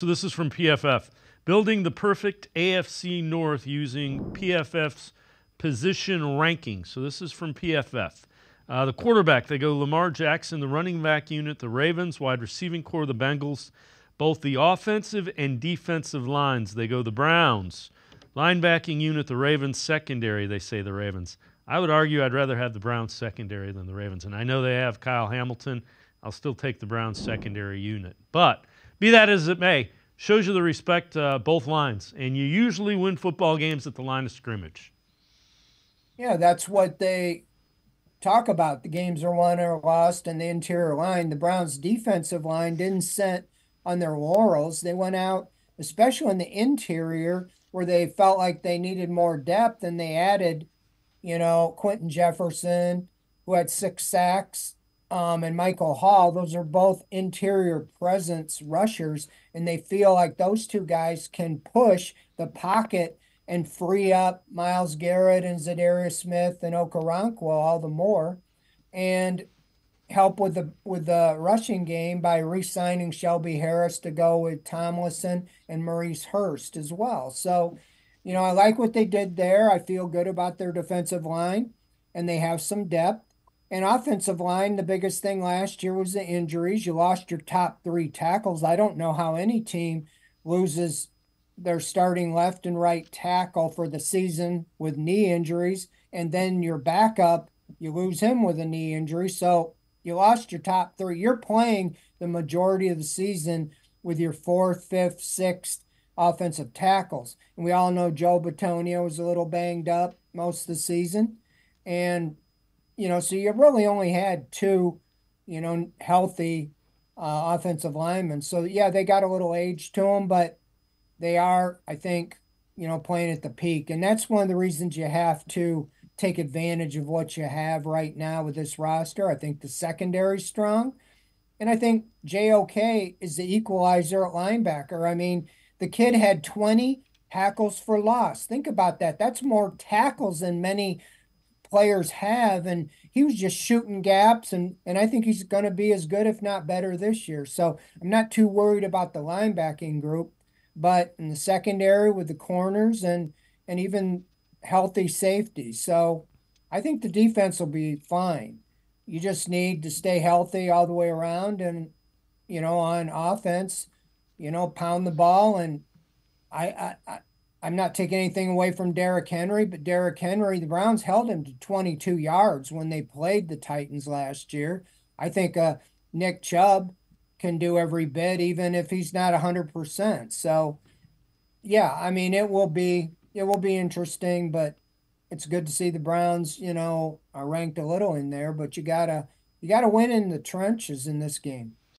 So this is from PFF. Building the perfect AFC North using PFF's position ranking. So this is from PFF. The quarterback, they go Lamar Jackson. The running back unit, the Ravens. Wide receiving core, the Bengals. Both the offensive and defensive lines, they go the Browns. Linebacking unit, the Ravens. Secondary, they say the Ravens. I would argue I'd rather have the Browns secondary than the Ravens. And I know they have Kyle Hamilton. I'll still take the Browns secondary unit. But be that as it may, shows you the respect both lines. And you usually win football games at the line of scrimmage. Yeah, that's what they talk about. The games are won or lost in the interior line. The Browns' defensive line didn't sit on their laurels. They went out, especially in the interior, where they felt like they needed more depth, and they added, Quentin Jefferson, who had 6 sacks, and Michael Hall. Those are both interior presence rushers, and they feel like those two guys can push the pocket and free up Myles Garrett and Zadarius Smith and Okoronkwo all the more, and help with the rushing game by re-signing Shelby Harris to go with Tomlinson and Maurice Hurst as well. So, I like what they did there. I feel good about their defensive line, and they have some depth. And offensive line, the biggest thing last year was the injuries. You lost your top 3 tackles. I don't know how any team loses their starting left and right tackle for the season with knee injuries, and then your backup, you lose him with a knee injury. So you lost your top 3. You're playing the majority of the season with your 4th, 5th, 6th offensive tackles. And we all know Joe Bitonio was a little banged up most of the season. And, so you really only had 2, healthy offensive linemen. So, yeah, they got a little age to them, but they are, I think, playing at the peak. And that's one of the reasons you have to take advantage of what you have right now with this roster. I think the secondary's strong. And I think JOK is the equalizer at linebacker. I mean, the kid had 20 tackles for loss. Think about that. That's more tackles than many players have. And he was just shooting gaps. And I think he's going to be as good, if not better, this year. So I'm not too worried about the linebacking group. But in the secondary with the corners and even healthy safety. So I think the defense will be fine. You just need to stay healthy all the way around and, on offense, pound the ball. And I'm not taking anything away from Derrick Henry, but Derrick Henry, the Browns held him to 22 yards when they played the Titans last year. I think Nick Chubb can do every bit, even if he's not 100%. So, yeah, I mean, it will be interesting, but it's good to see the Browns, are ranked a little in there, but you gotta win in the trenches in this game.